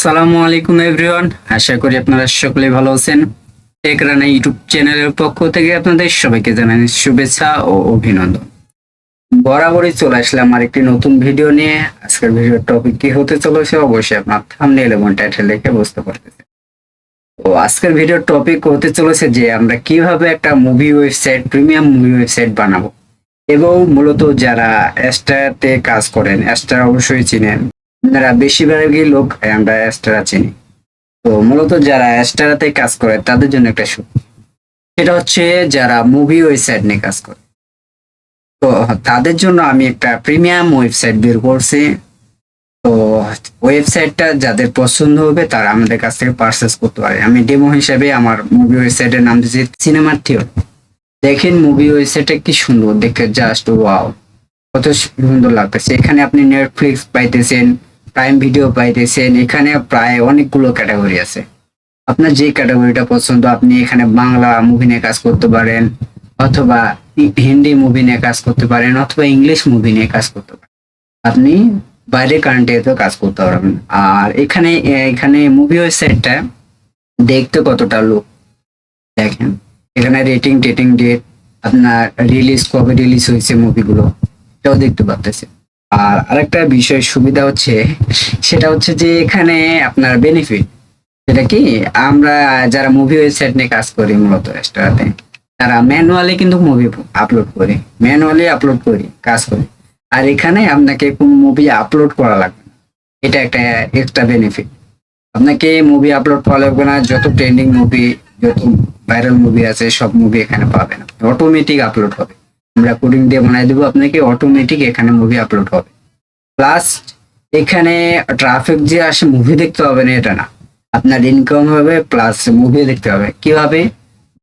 আসসালামু আলাইকুম এভরিওয়ান, আশা করি আপনারা সকলেই ভালো আছেন। টেক রানা ইউটিউব চ্যানেলের পক্ষ থেকে আপনাদের সবাইকে জানাই শুভেচ্ছা ও অভিনন্দন। বরাবরই চলে আসলাম আরেকটি নতুন ভিডিও নিয়ে। আজকের ভিডিওর টপিক কি হতে চলেছে অবশ্যই আপনার থাম্বনেল এবং টাইটেল দেখে বুঝতে পারতেছেন। তো আজকের ভিডিওর টপিক হতে চলেছে যে আমরা কিভাবে একটা movie website, premium movie website বানাবো, এবং মূলত যারা এস্টাতে কাজ করেন, এস্টা অবশ্যই চিনেন, আপনারা বেশিরভাগই লোক আমরা এস্টারা চিনি। তো মূলত যারা অ্যাস্টারাতে কাজ করে তাদের জন্য একটা সেটা হচ্ছে যারা মুভি ওয়েবসাইট নিয়ে কাজ করে। তো তাদের জন্য আমি একটা প্রিমিয়াম ওয়েবসাইট বের করছি। তো ওয়েবসাইটটা যাদের পছন্দ হবে তারা আমাদের কাছ থেকে পারচেস করতে পারে। আমি ডেমো হিসেবে আমার মুভি ওয়েবসাইটের নাম দিয়েছি সিনেমা থিওরি। দেখেন মুভি ওয়েবসাইটটা কি সুন্দর দেখতে, জাস্ট ওয়াও, কত সুন্দর লাগতেছে। এখানে আপনি নেটফ্লিক্স পাইতেছেন, প্রাইম ভিডিও পাইতেছেন। এখানে প্রায় অনেকগুলো ক্যাটাগরি আছে। আপনার যে ক্যাটাগরিটা পছন্দ আপনি এখানে বাংলা মুভি নিয়ে কাজ করতে পারেন, অথবা হিন্দি মুভি নিয়ে কাজ করতে পারেন, অথবা ইংলিশ মুভি নিয়ে কাজ করতে পারেন। আপনি বাইরের কান্ট্রিতেও কাজ করতে পারবেন। আর এখানে এখানে মুভি ওয়েবসাইটটা দেখতে কতটা লোক দেখেন। এখানে রেটিং টেটিং ডেট, আপনার রিলিজ কবে রিলিজ হয়েছে মুভিগুলো, এটাও দেখতে পাচ্ছেন। আর আরেকটা বিষয় সুবিধা হচ্ছে, সেটা হচ্ছে যে এখানে আপনার বেনিফিট, সেটা কি, আমরা যারা মুভি ওয়েবসাইট নিয়ে কাজ করি মূলত রেস্টুরেন্টে, তারা ম্যানুয়ালি কিন্তু মুভি আপলোড করি, ম্যানুয়ালি আপলোড করি, কাজ করি। আর এখানে আপনাকে কোনো মুভি আপলোড করা লাগবে না। এটা একটা এক্সট্রা বেনিফিট। আপনাকে মুভি আপলোড করা লাগবে না। যত ট্রেন্ডিং মুভি, যত ভাইরাল মুভি আছে সব মুভি এখানে পাবেন, অটোমেটিক আপলোড হবে। আমরা কোডিং দিয়ে বানাই দেবো, আপনাকে অটোমেটিক এখানে মুভি আপলোড হবে। প্লাস এখানে ট্রাফিক যে আসে মুভি দেখতে হবে না এটা না, আপনার ইনকাম হবে প্লাস মুভি দেখতে হবে। কিভাবে?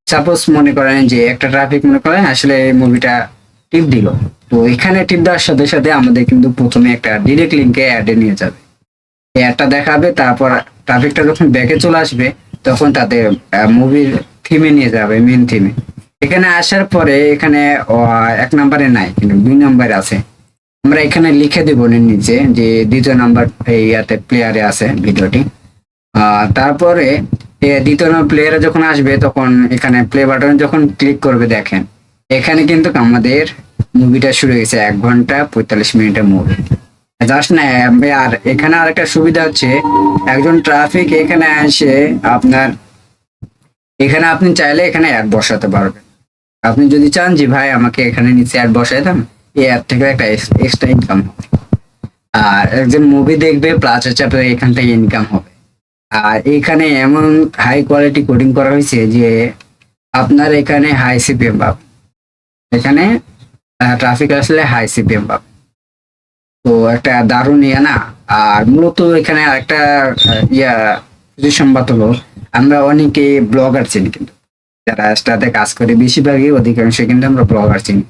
সাপোজ মনে করেন যে একটা ট্রাফিক মনে করেন আসলে মুভিটা টিপ দিল, তো এখানে টিপ দেওয়ার সাথে সাথে আমাদের কিন্তু প্রথমে একটা ডিরেক্ট লিঙ্কে অ্যাডে নিয়ে যাবে, এই অ্যাডটা দেখাবে। তারপর ট্রাফিকটা যখন ব্যাকে চলে আসবে তখন তাদের মুভির থিমে নিয়ে যাবে, মেন থিমে। এখানে আসার পরে এখানে 1 নম্বরে নাই কিন্তু 2 নম্বরে আছে। আমরা এখানে লিখে দেবো নিচে যে 2য় নম্বর এই ইয়াতে প্লেয়ারে আছে ভিডিওটি। তারপরে দ্বিতীয় নম্বর প্লেয়ারে যখন আসবে তখন এখানে প্লে বাটনে যখন ক্লিক করবে, দেখেন এখানে কিন্তু আমাদের মুভিটা শুরু হয়েছে। 1 ঘন্টা 45 মিনিটের মুভি জাস্ট না। আর এখানে আরেকটা সুবিধা হচ্ছে, একজন ট্রাফিক এখানে আসে আপনার, এখানে আপনি চাইলে এখানে অ্যাড বসাতে পারবেন। আপনি যদি চান যে ভাই আমাকে এখানে নিচে অ্যাড বসাই দেন, এই অ্যাড থেকে একটা এক্সট্রা ইনকাম হবে। আর একজন মুভি দেখবে প্লাস হচ্ছে আপনার এখান থেকে ইনকাম হবে। আর এখানে এমন হাই কোয়ালিটি কোডিং করা হয়েছে যে আপনার এখানে হাই সিপিএম পাবেন। এখানে ট্রাফিক আসলে হাই সিপিএম পাবেন। তো একটা দারুণ ইয়া না। আর মূলত এখানে একটা ইয়া সংবাদ হলো, আমরা অনেকে ব্লগার চিনি, কিন্তু যারা স্টাতে কাজ করে বেশিরভাগই অধিকাংশ কিন্তু আমরা ব্লগার চিনি,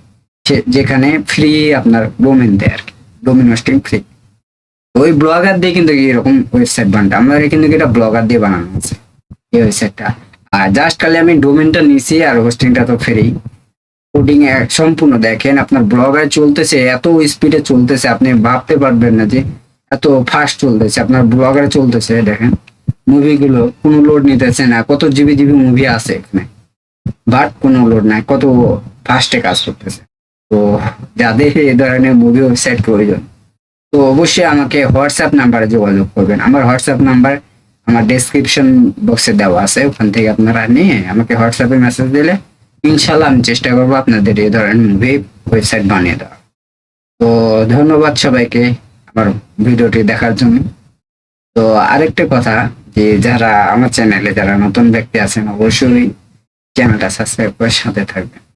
যেখানে ফ্রি আপনার ডোমেন দেয় আর কি, ডোমেন হোস্টিং ফ্রি। ওই ব্লগার দিয়ে কিন্তু এরকম ওয়েবসাইট বানাতে, আমরা কিন্তু এটা ব্লগার দিয়ে বানানো হচ্ছে এই ওয়েবসাইটটা। আর জাস্ট খালি আমি ডোমেনটা নিছি আর হোস্টিংটা তো ফ্রি। কোডিং সম্পূর্ণ দেখেন আপনার ব্লগার চলতেছে, এত স্পিডে চলতেছে আপনি ভাবতে পারবেন না যে এত ফাস্ট চলতেছে আপনার ব্লগারে চলতেছে। দেখেন মুভিগুলো কোনো লোড নিতেছে না, কত জিবি জিবি মুভি আছে এখানে, বাট কোনো লোড নাই, কত ফাস্টে কাজ করতেছে। তো যাদের এই ধরনের মুভি ওয়েবসাইট প্রয়োজন, তো অবশ্যই আমাকে হোয়াটসঅ্যাপ নাম্বারে যোগাযোগ করবেন। আমার হোয়াটসঅ্যাপ নাম্বার আমার ডেসক্রিপশন বক্সে দেওয়া আছে, ওখান থেকে আপনারা নিয়ে আমাকে হোয়াটসঅ্যাপে মেসেজ দিলে ইনশাল্লাহ আমি চেষ্টা করবো আপনাদের এই ধরনের মুভি ওয়েবসাইট বানিয়ে দেওয়া। তো ধন্যবাদ সবাইকে আমার ভিডিওটি দেখার জন্য। তো আরেকটা কথা, যে যারা আমার চ্যানেলে যারা নতুন ব্যক্তি আছেন অবশ্যই চ্যানেলটা সাবস্ক্রাইব করে সাথে থাকবেন।